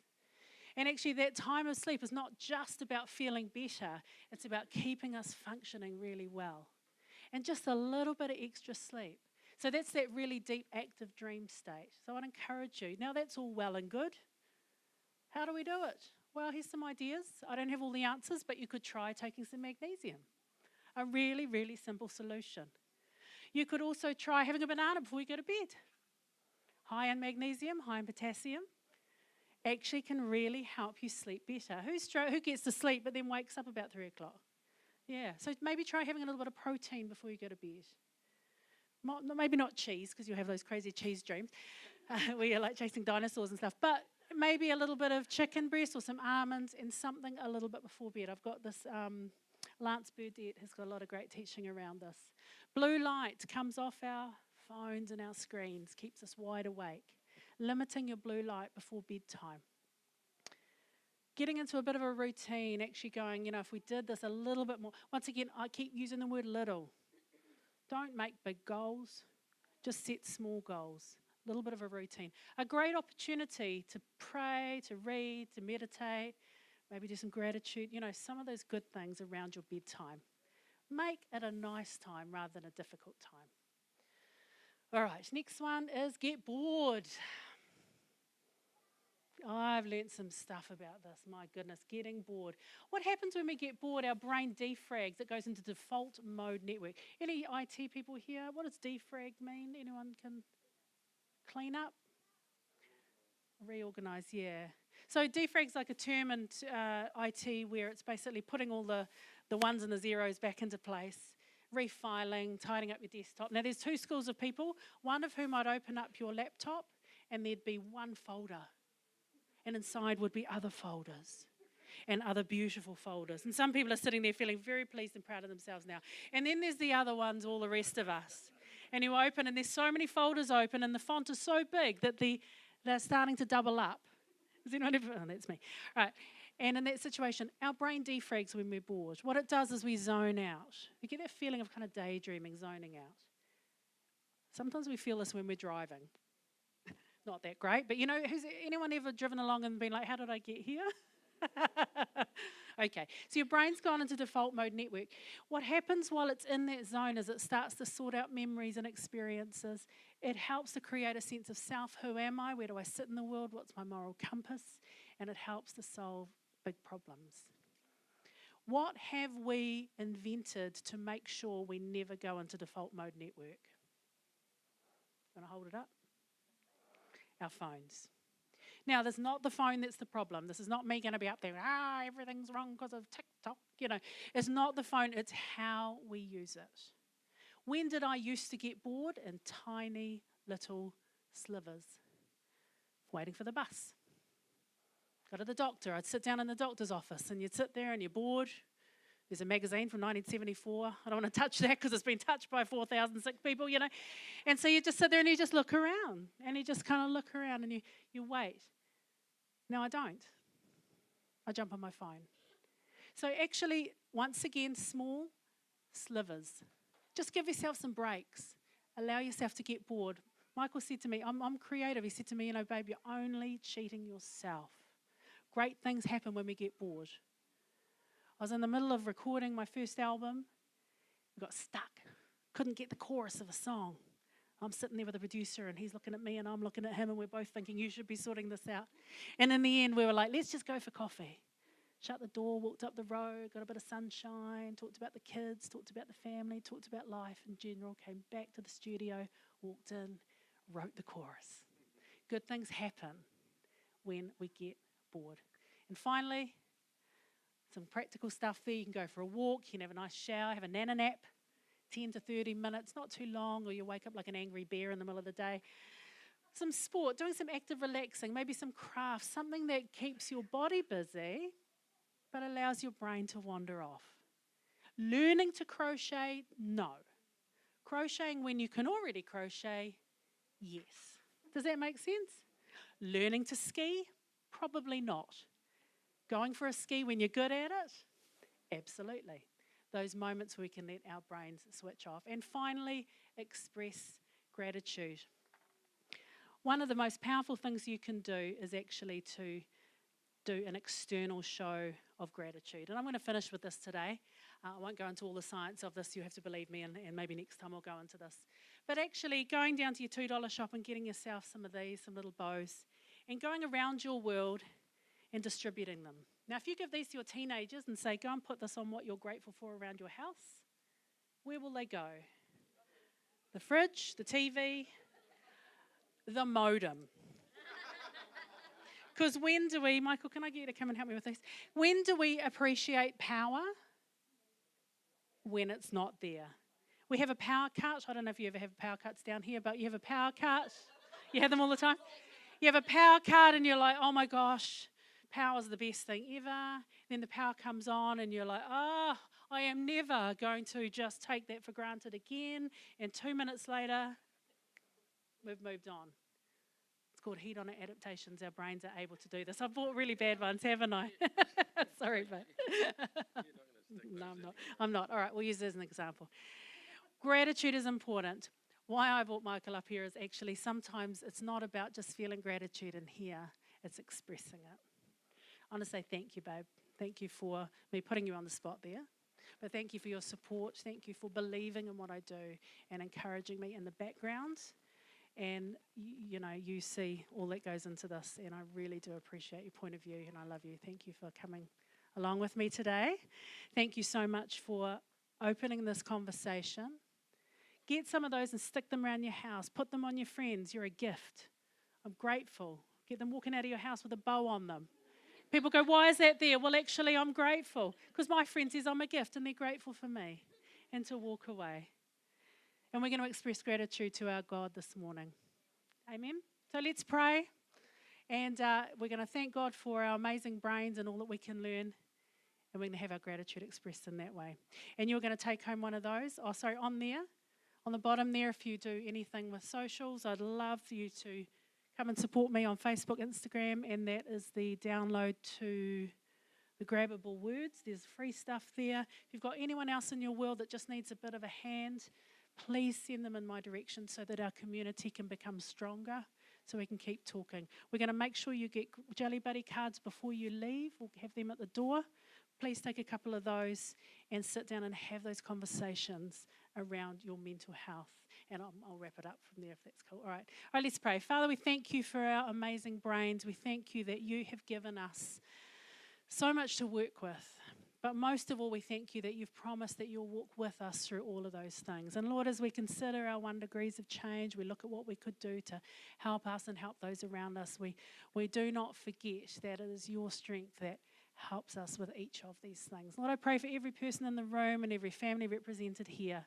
And actually, that time of sleep is not just about feeling better, it's about keeping us functioning really well. And just a little bit of extra sleep. So that's that really deep, active dream state. So I'd encourage you. Now that's all well and good. How do we do it? Well, here's some ideas. I don't have all the answers, but you could try taking some magnesium. A really, really simple solution. You could also try having a banana before you go to bed. High in magnesium, high in potassium. Actually can really help you sleep better. Who gets to sleep but then wakes up about 3 o'clock? Yeah, so maybe try having a little bit of protein before you go to bed. Maybe not cheese, because you'll have those crazy cheese dreams where you're like chasing dinosaurs and stuff, but maybe a little bit of chicken breast or some almonds and something a little bit before bed. I've got this, Lance Burdett has got a lot of great teaching around this. Blue light comes off our phones and our screens, keeps us wide awake. Limiting your blue light before bedtime. Getting into a bit of a routine, actually going, if we did this a little bit more. Once again, I keep using the word little. Don't make big goals, just set small goals. A little bit of a routine. A great opportunity to pray, to read, to meditate, maybe do some gratitude, some of those good things around your bedtime. Make it a nice time rather than a difficult time. All right, next one is get bored. I've learnt some stuff about this, my goodness, getting bored. What happens when we get bored? Our brain defrags. It goes into default mode network. Any IT people here? What does defrag mean? Anyone can clean up? Reorganize, yeah. So defrag's like a term in IT where it's basically putting all the ones and the zeros back into place, refiling, tidying up your desktop. Now there's two schools of people, one of whom I'd open up your laptop and there'd be one folder. And inside would be other folders and other beautiful folders. And some people are sitting there feeling very pleased and proud of themselves now. And then there's the other ones, all the rest of us. And you open, and there's so many folders open, and the font is so big that they're starting to double up. Is anyone ever? Oh, that's me. Right. And in that situation, our brain defrags when we're bored. What it does is we zone out. We get that feeling of kind of daydreaming, zoning out. Sometimes we feel this when we're driving. Not that great, but has anyone ever driven along and been like, how did I get here? Okay, so your brain's gone into default mode network. What happens while it's in that zone is it starts to sort out memories and experiences. It helps to create a sense of self. Who am I? Where do I sit in the world? What's my moral compass? And it helps to solve big problems. What have we invented to make sure we never go into default mode network? Going to hold it up? Our phones. Now, there's not the phone that's the problem. This is not me going to be up there, everything's wrong because of TikTok. It's not the phone, it's how we use it. When did I used to get bored? In tiny little slivers. Waiting for the bus. Go to the doctor. I'd sit down in the doctor's office and you'd sit there and you're bored. There's a magazine from 1974. I don't want to touch that because it's been touched by 4,000 sick people, And so you just sit there and you just look around. And you just kind of look around and you wait. No, I don't. I jump on my phone. So actually, once again, small slivers. Just give yourself some breaks. Allow yourself to get bored. Michael said to me, I'm creative. He said to me, babe, you're only cheating yourself. Great things happen when we get bored. I was in the middle of recording my first album. I got stuck. Couldn't get the chorus of a song. I'm sitting there with the producer and he's looking at me and I'm looking at him and we're both thinking, you should be sorting this out. And in the end, we were like, let's just go for coffee. Shut the door, walked up the road, got a bit of sunshine, talked about the kids, talked about the family, talked about life in general, came back to the studio, walked in, wrote the chorus. Good things happen when we get bored. And finally, some practical stuff there. You can go for a walk, you can have a nice shower, have a nana nap, 10 to 30 minutes, not too long, or you wake up like an angry bear in the middle of the day. Some sport, doing some active relaxing, maybe some craft, something that keeps your body busy but allows your brain to wander off. Learning to crochet, no. Crocheting when you can already crochet, yes. Does that make sense? Learning to ski, probably not. Going for a ski when you're good at it? Absolutely. Those moments where we can let our brains switch off. And finally, express gratitude. One of the most powerful things you can do is actually to do an external show of gratitude. And I'm going to finish with this today. I won't go into all the science of this. You have to believe me, and maybe next time I'll go into this. But actually going down to your $2 shop and getting yourself some of these, some little bows, and going around your world and distributing them. Now, if you give these to your teenagers and say, go and put this on what you're grateful for around your house, where will they go? The fridge, the TV, the modem. Because when do we, Michael, can I get you to come and help me with this? When do we appreciate power? When it's not there. We have a power cut. I don't know if you ever have power cuts down here, but you have a power cut. You have them all the time? You have a power cut and you're like, oh my gosh, power's the best thing ever. Then the power comes on and you're like, oh, I am never going to just take that for granted again. And 2 minutes later, we've moved on. It's called hedonic adaptations. Our brains are able to do this. I've bought really bad ones, haven't I? Sorry, but no, I'm not. All right, we'll use this as an example. Gratitude is important. Why I brought Michael up here is actually sometimes it's not about just feeling gratitude in here, it's expressing it. I want to say thank you, babe. Thank you for me putting you on the spot there. But thank you for your support. Thank you for believing in what I do and encouraging me in the background. And, you know, you see all that goes into this, and I really do appreciate your point of view, and I love you. Thank you for coming along with me today. Thank you so much for opening this conversation. Get some of those and stick them around your house. Put them on your friends. You're a gift. I'm grateful. Get them walking out of your house with a bow on them. People go, why is that there? Well, actually, I'm grateful because my friend says I'm a gift and they're grateful for me. And to walk away. And we're going to express gratitude to our God this morning. Amen. So let's pray. And we're going to thank God for our amazing brains and all that we can learn. And we're going to have our gratitude expressed in that way. And you're going to take home one of those. Oh, sorry, on there. On the bottom there, if you do anything with socials, I'd love for you to come and support me on Facebook, Instagram, and that is the download to the Grabbable Words. There's free stuff there. If you've got anyone else in your world that just needs a bit of a hand, please send them in my direction so that our community can become stronger, so we can keep talking. We're going to make sure you get Jelly Buddy cards before you leave. We'll have them at the door. Please take a couple of those and sit down and have those conversations around your mental health. And I'll wrap it up from there if that's cool. All right, let's pray. Father, we thank you for our amazing brains. We thank you that you have given us so much to work with. But most of all, we thank you that you've promised that you'll walk with us through all of those things. And Lord, as we consider our 1 degrees of change, we look at what we could do to help us and help those around us. We do not forget that it is your strength that helps us with each of these things. Lord, I pray for every person in the room and every family represented here,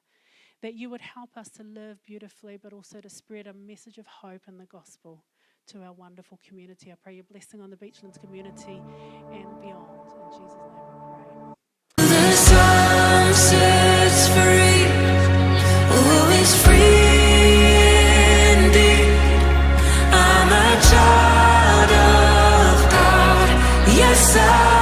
that you would help us to live beautifully, but also to spread a message of hope in the gospel to our wonderful community. I pray your blessing on the Beachlands community and beyond. In Jesus' name we pray. The sun sets free, who is free indeed. I'm a child of God, yes I